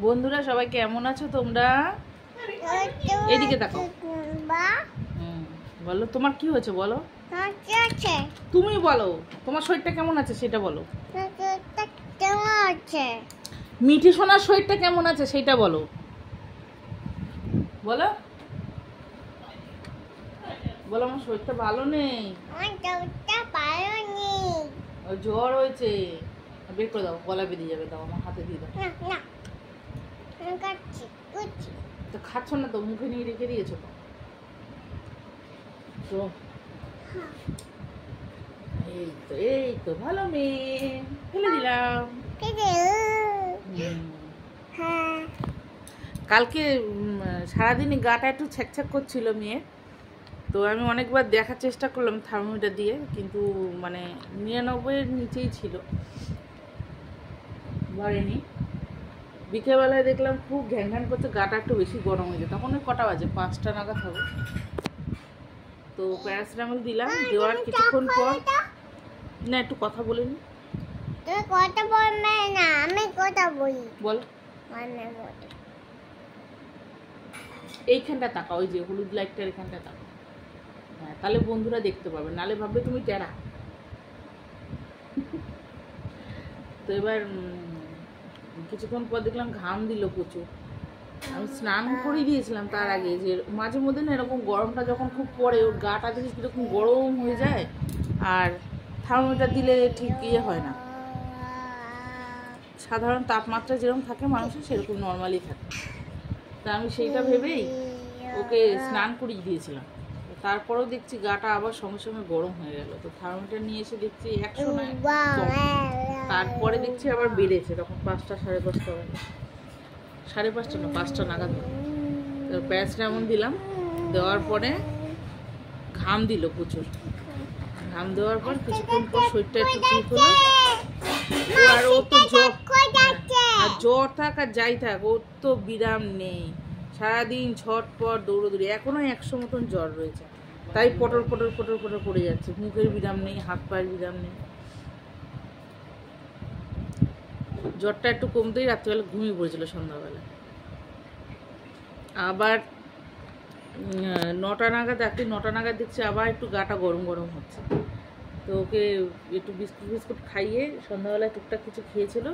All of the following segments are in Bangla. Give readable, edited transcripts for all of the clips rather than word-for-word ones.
বন্ধুরা সবাই কেমন আছো তোমরা? এদিকে দেখো। বলো তোমার কি হয়েছে বলো। তুমি বলো তোমার শরীরটা কেমন আছে সেটা বলো। মিঠি সোনার শরীরটা কেমন আছে সেটা বলো। বলো বলো আমার শরীরটা ভালো নেই, জ্বর হয়েছে। বের করে দাও, গলা বেরিয়ে যাবে। দাও আমার হাতে দিয়ে দাও। তো খাচ্ছ না তো, মুখে নিয়ে রেখে দিয়েছো তো। তো এই তো ভালো মেয়ে, ফেলে দিলাম। কালকে সারাদিনই গাটা একটু ছ্যাকছ্যাক করছিল মেয়ে, তো আমি অনেকবার দেখার চেষ্টা করলাম থার্মোমিটার দিয়ে, কিন্তু মানে 99-এর নিচেই ছিল, বাড়েনি। বিকেলবেলায় দেখলাম খুব ঘ্যান ঘ্যান করছে, গাটা একটু বেশি গরম হয়েছে। তখন ওই কটা বাজে, 5টা নাগাদ হবে। তো প্যারাসিটামল দিলাম, দেওয়ার কিছুক্ষণ পর না একটু কথা বলে নি। কথা বলবে না, আমি কথা বলি। বল। এইখানটা তাকাও, ওই যে হলুদ লাইটটার এখানটা তাকাও। হ্যাঁ, তাহলে বন্ধুরা দেখতে পাবে, নালে ভাববে তুমি টেরা। তো এবার কিছুক্ষণ পর দেখলাম ঘাম দিল প্রচুর। আমি স্নান করে দিয়েছিলাম তার আগে, যে মাঝে মধ্যে না এরকম গরমটা যখন খুব পড়ে, ওর গাটা দেখি কীরকম গরম হয়ে যায়, আর থার্মোমিটার দিলে ঠিক ইয়ে হয় না। সাধারণ তাপমাত্রা যেরকম থাকে মানুষের, সেরকম নর্মালি থাকে। তা আমি সেইটা ভেবেই ওকে স্নান করিয়ে দিয়েছিলাম। তারপরেও দেখছি গাটা আবার সঙ্গে সঙ্গে গরম হয়ে গেল। তো থার্মোমিটার নিয়ে এসে দেখছি 100 নয়, তারপরে দেখছি আবার বেড়েছে। তখন 5টা 5:30 হবে, 5:30 না 5টা নাগাদ। তো প্যারাসিটামল দিলাম, দেওয়ার পরে ঘাম দিল প্রচুর। ঘাম দেওয়ার পর কিছুক্ষণ পর শরীরটা একটু ঠিক হলো। আর ও তো জ্বর থাক আর যাই থাক, ওর তো বিরাম নেই। সারাদিন ঝটপট দৌড়োদৌড়ি, এখনো 100 মতন জ্বর রয়েছে। তাই পটর পটর পটর পটর পড়ে যাচ্ছে, মুখের বিরাম নেই, হাত পায়ের বিরাম নেই। জ্বরটা একটু কমতেই রাত্রিবেলা ঘুমিয়ে পড়েছিল সন্ধ্যাবেলা। আবার 9টা নাগাদ, রাত্রি 9টা নাগাদ দেখছি আবার একটু গাটা গরম গরম হচ্ছে। তো ওকে একটু বিস্কুট খাইয়ে সন্ধ্যাবেলায় টুকটাক কিছু খেয়েছিল,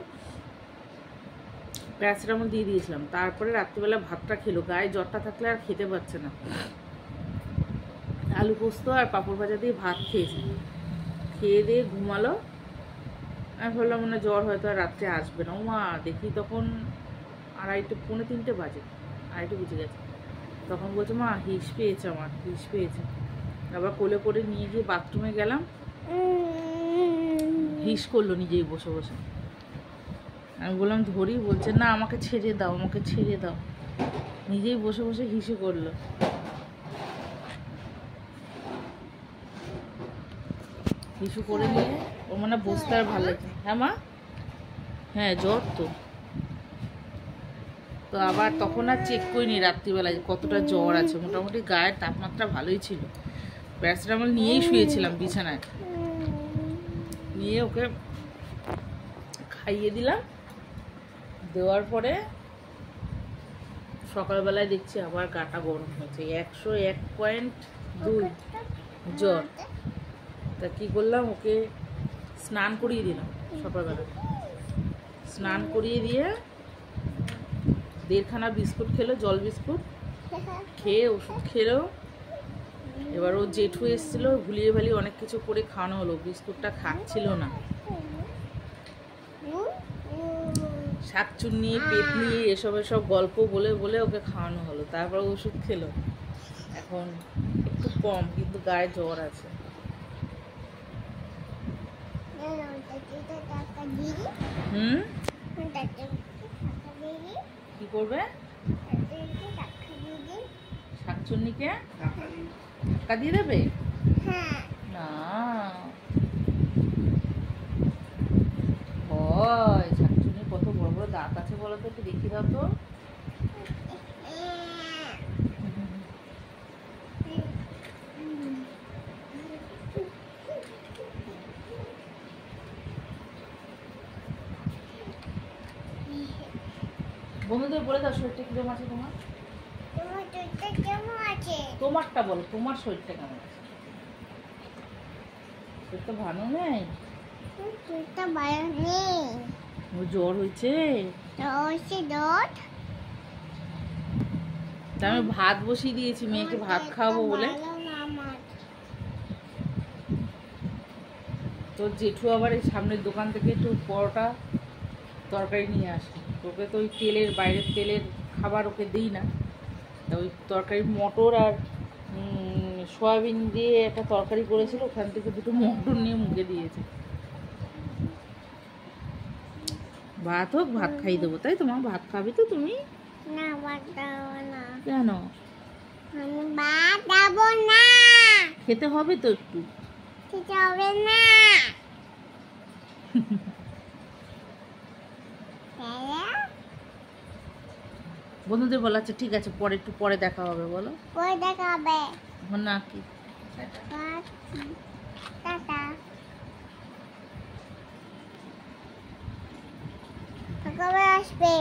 প্যারাসিটামল দিয়ে দিয়েছিলাম। তারপরে রাত্রিবেলা ভাতটা খেলো, গায়ে জ্বরটা থাকলে আর খেতে পারছে না। আলু পোস্ত আর পাঁপড় ভাজা দিয়ে ভাত খেয়েছি, খেয়ে দিয়ে ঘুমালো। আমি ভাবলাম মনে জ্বর হয়তো আর রাত্রে আসবে না। মা দেখি তখন 2:30 পৌনে 3টে বাজে, 2:30 বেজে গেছে। তখন বলছে মা হিস পেয়েছে, আমার হিস পেয়েছে। আবার কোলে করে নিয়ে গিয়ে বাথরুমে গেলাম, হিস করলো নিজেই বসে বসে। আমি বললাম ধরি, বলছে না আমাকে ছেড়ে দাও, আমাকে ছেড়ে দাও। নিজেই বসে বসে হিসু করলো। হিসু করে নিয়ে ও মানে বসতে আর ভালো লাগে। হ্যাঁ মা, হ্যাঁ জ্বর তো। তো আবার তখন আর চেক করিনি রাত্রিবেলায় কতটা জ্বর আছে। মোটামুটি গায়ের তাপমাত্রা ভালোই ছিল। প্যারাসিটামল নিয়েই শুয়েছিলাম বিছানায়, নিয়ে ওকে খাইয়ে দিলাম। দেওয়ার পরে সকালবেলায় দেখছি আবার গাটা গরম হয়েছে, 101.2 জ্বর। তা কী করলাম, ওকে স্নান করিয়ে দিলাম সকালবেলা। স্নান করিয়ে দিয়ে 1.5খানা বিস্কুট খেলো, জল বিস্কুট খেয়ে ওষুধ খেলো। এবার ও জেঠু এসেছিলো, ভুলিয়ে ভালিয়ে অনেক কিছু করে খাওয়ানো হলো। বিস্কুটটা খাচ্ছিল না, শাকচুন্নি পেতনি এসব গল্প বলে বলে ওকে খাওয়ানো হলো। তারপর ওষুধ খেলো, এখন একটু কম, কিন্তু গায়ে জ্বর আছে। কি করবে? শাকচুন্নিকে টাকা দিয়ে দেবে না? হয়, শাকচুন্নির কত বড় বড় দাঁত আছে বলো তো, একটু দেখি দাও তো। বন্ধুদের বলে দাও শরীরটা কিরকম আছে তোমার। তোমার দুধটা কেমন আছে? তোমারটা বলো, তোমার শরীরটা কেমন আছে? শরীরটা ভালো নেই? দুধটা ভালো নেই। ও জ্বর হয়েছে? দুধ তা আমি ভাত বসিয়ে দিয়েছি মেয়েকে ভাত খাওয়াবো বলে। তোর জেঠু আবার এই সামনের দোকান থেকে একটু পরোটা তরকারি নিয়ে আসে। তোকে তো ওই তেলের, বাইরের তেলের খাবার ওকে দিই না। তা ওই তরকারি মটর আর সয়াবিন দিয়ে একটা তরকারি করেছিল, ওখান থেকে দুটো মটর নিয়ে মুখে দিয়েছে। ভাত হোক, ভাত খাই দেবো। তাই তোমার ভাত খাবে তো তুমি? না, ভাত দেবো না। কেন? আমি ভাত দেবো না। খেতে হবে তো একটু। খেতে হবে না। বন্ধুদের বলা আচ্ছা ঠিক আছে, পরে একটু পরে দেখা হবে বলো। পরে দেখা হবে। এখন না কি টাটা। কবে আসবে?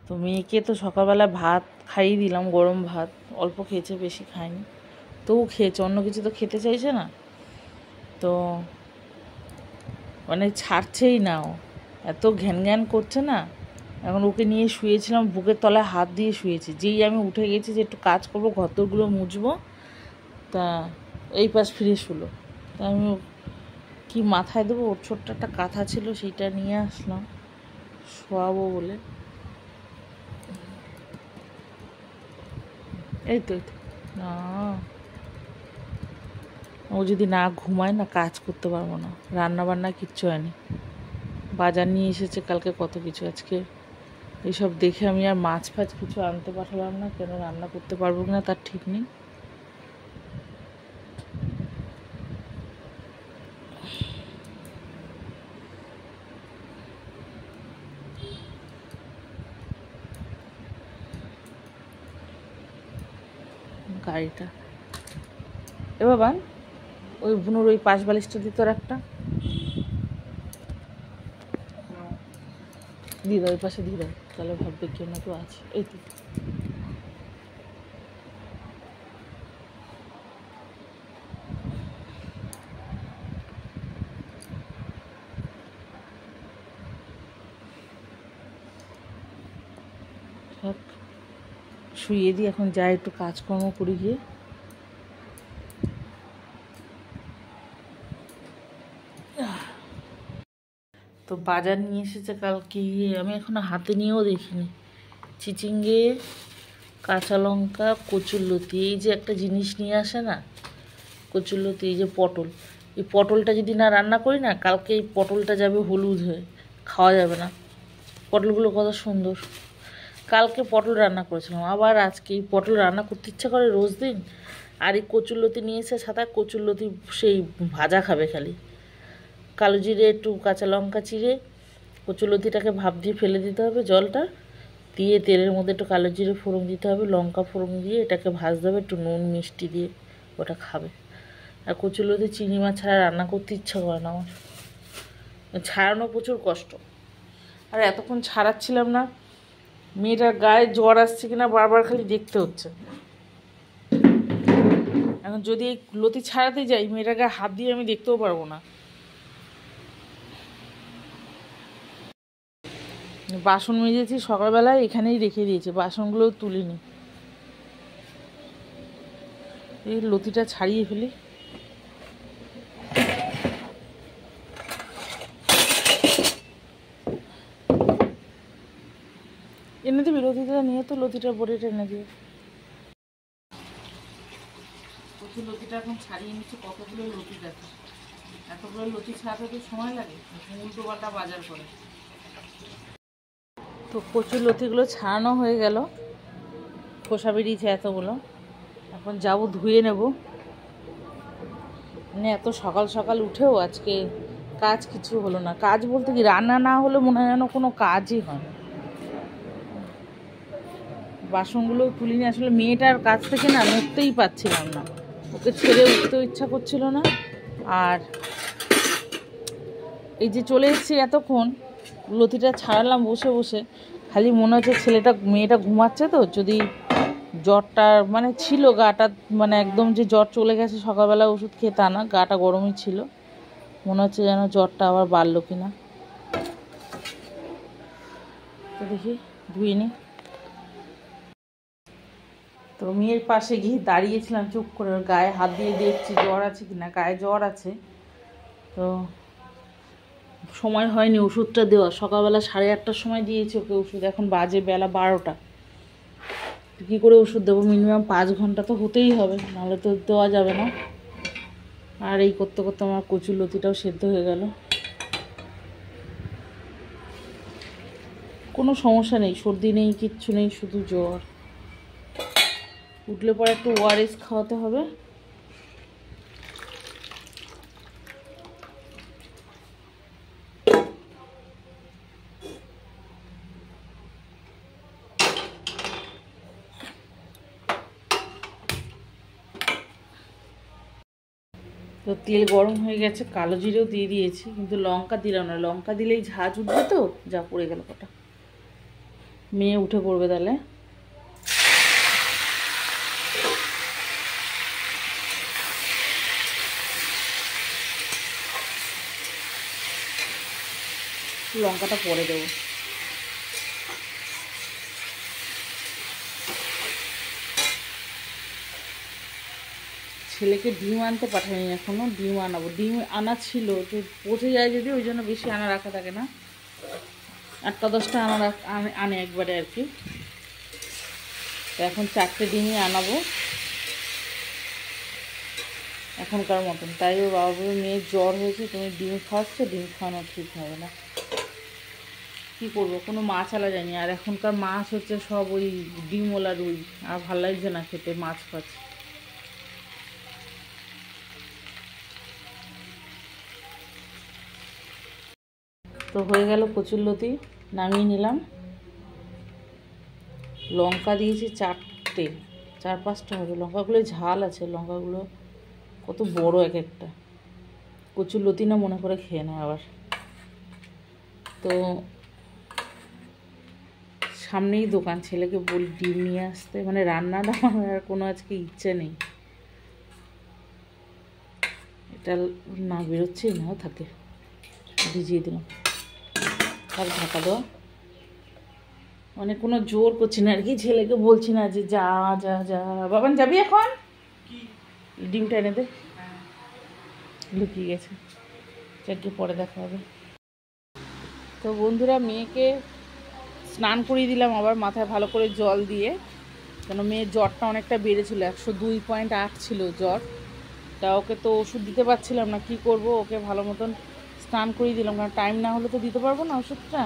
তো মেয়েকে তো সকালবেলা ভাত খাইয়ে দিলাম, গরম ভাত। অল্প খেয়েছে, বেশি খায়নি, তবু খেয়েছে। অন্য কিছু তো খেতে চাইছে না, তো মানে ছাড়ছেই না। ও এত ঘ্যান ঘ্যান করছে না। এখন ওকে নিয়ে শুয়েছিলাম, বুকের তলায় হাত দিয়ে শুয়েছি। যেই আমি উঠে গেছি যে একটু কাজ করবো, ঘরদোরগুলো মুছবো, তা এই পাশ ফিরে শুলো। তা আমি কি মাথায় দেবো, ওর ছোট্ট একটা কাঁথা ছিল, সেইটা নিয়ে আসলাম শোয়াবো বলে। এই তো না, ও যদি না ঘুমায় না, কাজ করতে পারবো না। রান্না বান্না কিচ্ছু হয়নি, বাজার নিয়ে এসেছে কালকে কত কিছু। আজকে এইসব দেখে আমি আর মাছ ফাছ কিছু আনতে পাঠালাম না, কেন রান্না করতে পারবো কিনা তার ঠিক নেই। গাড়িটা এ বাবা, ওই বুনোর ওই পাশ বালিশটা দিত একটা, দিয়ে দাও, ওই পাশে দিয়ে দাও, তাহলে ভাববে কেউ না কেউ আছে। এই তো শুয়ে দিই, এখন যাই একটু কাজকর্ম করি গিয়ে। তো বাজার নিয়ে এসেছে কালকে, আমি এখনো হাতে নিয়েও দেখিনি। চিচিঙ্গে, কাঁচা লঙ্কা, কচুরলতি, এই যে একটা জিনিস নিয়ে আসে না কচুরলতি, এই যে পটল, এই পটলটা যদি না রান্না করি না, কালকে এই পটলটা যাবে হলুদ হয়ে, খাওয়া যাবে না। পটলগুলো কত সুন্দর। কালকে পটল রান্না করেছিলাম, আবার আজকে এই পটল রান্না করতে ইচ্ছা করে রোজ দিন। আর এই কচুরলতি নিয়ে এসে সাদা কচুরলতি সেই ভাজা খাবে খালি। কালো জিরে, একটু কাঁচা লঙ্কা চিড়ে কচুরলতিটাকে ভাপ দিয়ে ফেলে দিতে হবে, জলটা দিয়ে তেলের মধ্যে একটু কালো জিরে ফোড়ন দিতে হবে, লঙ্কা ফোড়ন দিয়ে এটাকে ভাজতে হবে একটু নুন মিষ্টি দিয়ে, ওটা খাবে। আর কচুরলতি চিংড়ি মাছ ছাড়া রান্না করতে ইচ্ছা করে না আমার, ছাড়ানো প্রচুর কষ্ট। আর এতক্ষণ ছাড়াচ্ছিলাম না, মেয়েটার গায়ে জ্বর আসছে কিনা বারবার খালি দেখতে হচ্ছে। এখন যদি এই লতি ছাড়াতে যাই, মেয়েটার গায়ে হাত দিয়ে আমি দেখতেও পারবো না। বাসন মেজেছি সকালবেলায়, এখানেই রেখে দিয়েছি, বাসনগুলোও তুলিনি। এই লতিটা ছাড়িয়ে ফেলি। এনে দিবি লতিটা, নিয়ে তো লতিটা বড়িটা এনে দিবি। প্রচুর লতিটা এখন ছাড়িয়ে নিচ্ছি। কতগুলো লতি দেখো, এতগুলো লতি ছাড়াতে তো সময় লাগে, উল্টো পাল্টা বাজার করে। তো কচুর লতিগুলো ছাড়ানো হয়ে গেল, খোসা বেরিয়েছে এতগুলো। এখন যাবো ধুয়ে নেব। মানে এত সকাল সকাল উঠেও আজকে কাজ কিছু হলো না। কাজ বলতে কি, রান্না না হলে মনে হয় যেন কোনো কাজই হয় না। বাসনগুলো তুলিনি, আসলে মেয়েটার কাছ থেকে না নড়তেই পারছিলাম না, ওকে ছেড়ে উঠতেও ইচ্ছা করছিল না। আর এই যে চলে এসেছি এতক্ষণ, লতিটা ছাড়ালাম বসে বসে, খালি মনে হচ্ছে মেয়েটা ঘুমাচ্ছে তো, যদি জ্বরটা মানে ছিল গাটা, মানে একদম যে জ্বর চলে গেছে সকালবেলা ওষুধ খেয়ে তা না, গাটা গরমই ছিল, মনে হচ্ছে যেন জ্বরটা আবার বাড়লো কিনা। তো দেখি ধুয়ে নি। তো মেয়ের পাশে গিয়ে দাঁড়িয়েছিলাম চুপ করে, ওর গায়ে হাত দিয়ে দেখছি জ্বর আছে কিনা। গায়ে জ্বর আছে, তো সময় হয়নি ওষুধটা দেওয়া। সকালবেলা 8:30টার সময় দিয়েছি ওকে ওষুধ, এখন বাজে বেলা 12টা। কী করে ওষুধ দেবো? মিনিমাম 5 ঘন্টা তো হতেই হবে, নাহলে তো দেওয়া যাবে না। আর এই করতে করতে আমার কচুর লতিটাও সেদ্ধ হয়ে গেল। কোনো সমস্যা নেই, সর্দি নেই, কিচ্ছু নেই, শুধু জ্বর। উঠলে পরে একটু ওআরএস খাওয়াতে হবে। তো তেল গরম হয়ে গেছে, কালো জিরেও দিয়ে দিয়েছি, কিন্তু লঙ্কা দিলাম না। লঙ্কা দিলেই ঝাঁজ উঠবে, তো যা পড়ে গেল কটা। মেয়ে উঠে পড়বে তাহলে। লঙ্কাটা পরে দেবো। ছেলেকে ডিম আনতে পাঠাইনি এখনো, ডিম আনাবো। ডিম আনা ছিল, তো পচে যায় যদি, ওই জন্য বেশি আনা রাখা থাকে না। 8-10টা আনে একবারে আর কি। তো এখন 4টে ডিমই আনাবো এখনকার মতন। তাই ওর বাবা বলে, মেয়ের জ্বর হয়েছে, তুমি ডিম খাওয়াচ্ছ, ডিম খাওয়ানো ঠিক হবে না। কী করবো, কোনো মাছ আলা যায়নি। আর এখনকার মাছ হচ্ছে সব ওই ডিমওয়ালা রুই, আর ভালো লাগছে না খেতে মাছ ফাছ। তো হয়ে গেল কচুরলতি, নামিয়ে নিলাম। লঙ্কা দিয়েছি 4টে, 4-5টা হবে। লঙ্কাগুলো ঝাল আছে, লঙ্কাগুলো কত বড় এক একটা। কচুরলতি না মনে করে খেয়ে নেয় আবার। তো সামনেই দোকান, ছেলেকে বলি ডিম নিয়ে আসতে, মানে রান্নাটা আমার আর কোনো আজকে ইচ্ছে নেই। এটা না বেরোচ্ছেই নাও থাকে, ভিজিয়ে দিলাম। আর ঢাকা দেওয়া, মানে কোনো জোর করছি না আর কি, ছেলেকে বলছি না যে যা যা যা। বাবান যাবি এখন? ডিমটা এনে দে, লুকিয়ে গেছে, চারটে পরে দেখা হবে। তো বন্ধুরা, মেয়েকে স্নান করিয়ে দিলাম আবার মাথায় ভালো করে জল দিয়ে, কেন মেয়ের জ্বরটা অনেকটা বেড়েছিল, 102.8 ছিল জ্বর। তা ওকে তো ওষুধ দিতে পারছিলাম না, কি করব, ওকে ভালো মতন স্নান করিয়ে দিলাম, কারণ টাইম না হলে তো দিতে পারবো না ওষুধটা।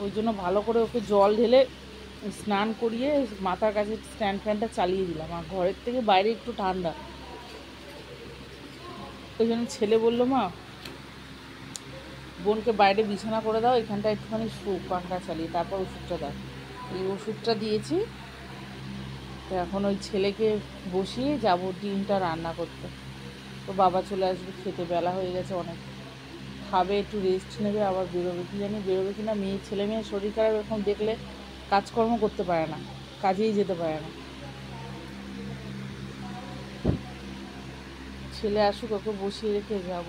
ওই জন্য ভালো করে ওকে জল ঢেলে স্নান করিয়ে মাথার কাছে স্ট্যান্ড ফ্যানটা চালিয়ে দিলাম। আর ঘরের থেকে বাইরে একটু ঠান্ডা, ওই জন্য ছেলে বললো, মা বোনকে বাইরে বিছানা করে দাও, এখানটা একটুখানি পাখা চালিয়ে, তারপর ওষুধটা দাও। এই ওষুধটা দিয়েছি। তো এখন ওই ছেলেকে বসিয়ে যাব ডিমটা রান্না করতে। তো বাবা চলে আসবে খেতে, বেলা হয়ে গেছে অনেক। খাবে, একটু রেস্ট নেবে, আবার বেরোবে। কি জানি বেরোবে কি না। ছেলে মেয়ের শরীর খারাপ এরকম দেখলে কাজকর্ম করতে পারে না, কাজেই যেতে পারে না। ছেলে আসুক, ওকে বসিয়ে রেখে যাব।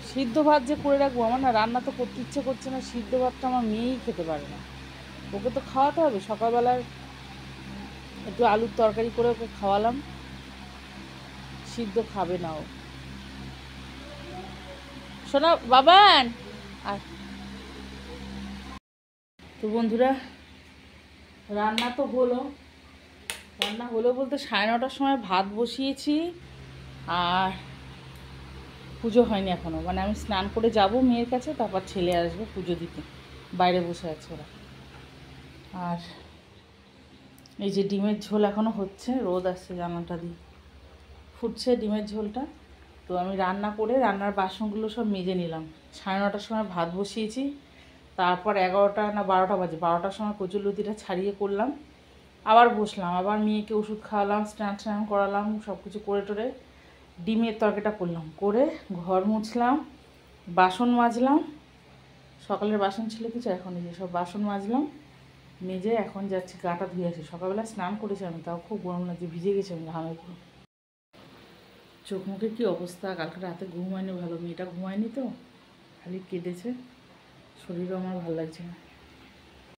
সিদ্ধ ভাত যে করে রাখবো, আমার না রান্না তো করতে ইচ্ছে করছে না। সিদ্ধ ভাতটা আমার মেয়েই খেতে পারে না, ওকে তো খাওয়াতে হবে। সকালবেলার একটু আলুর তরকারি করে ওকে খাওয়ালাম, সিদ্ধ খাবে না ও। শোনো বাবান। আর তো বন্ধুরা, রান্না তো হলো, রান্না হলো বলতে 9:30টার সময় ভাত বসিয়েছি, আর পুজো হয়নি এখনও। মানে আমি স্নান করে যাব মেয়ের কাছে, তারপর ছেলে আসবে পুজো দিতে, বাইরে বসে আছে ওরা। আর এই যে ডিমের ঝোল এখনও হচ্ছে, রোদ আসছে জানালাটা দিয়ে, ফুটছে ডিমের ঝোলটা। তো আমি রান্না করে রান্নার বাসনগুলো সব মেজে নিলাম। 9:30টার সময় ভাত বসিয়েছি, তারপর 11টা না 12টা বাজে, 12টার সময় কচুরলতিটা ছাড়িয়ে করলাম, আবার বসলাম, আবার মেয়েকে ওষুধ খাওয়ালাম, স্নান করালাম, সব কিছু করে টোরে ডিমের তরকারিটা করলাম, করে ঘর মুছলাম, বাসন মাজলাম, সকালের বাসন ছিল কিছু, এখন এই যে সব বাসন মাজলাম, মেজে এখন যাচ্ছি গাটা ধুয়ে আসি। সকালবেলা স্নান করেছি আমি, তাও খুব গরম লাগছে, ভিজে গেছি আমি ঘামে পুরো। চোখ মুখের কী অবস্থা, কালকে রাতে ঘুম হয়নি ভালো, মেয়েটা ঘুমায়নি তো, খালি কেঁদেছে, শরীরও আমার ভালো লাগছে না।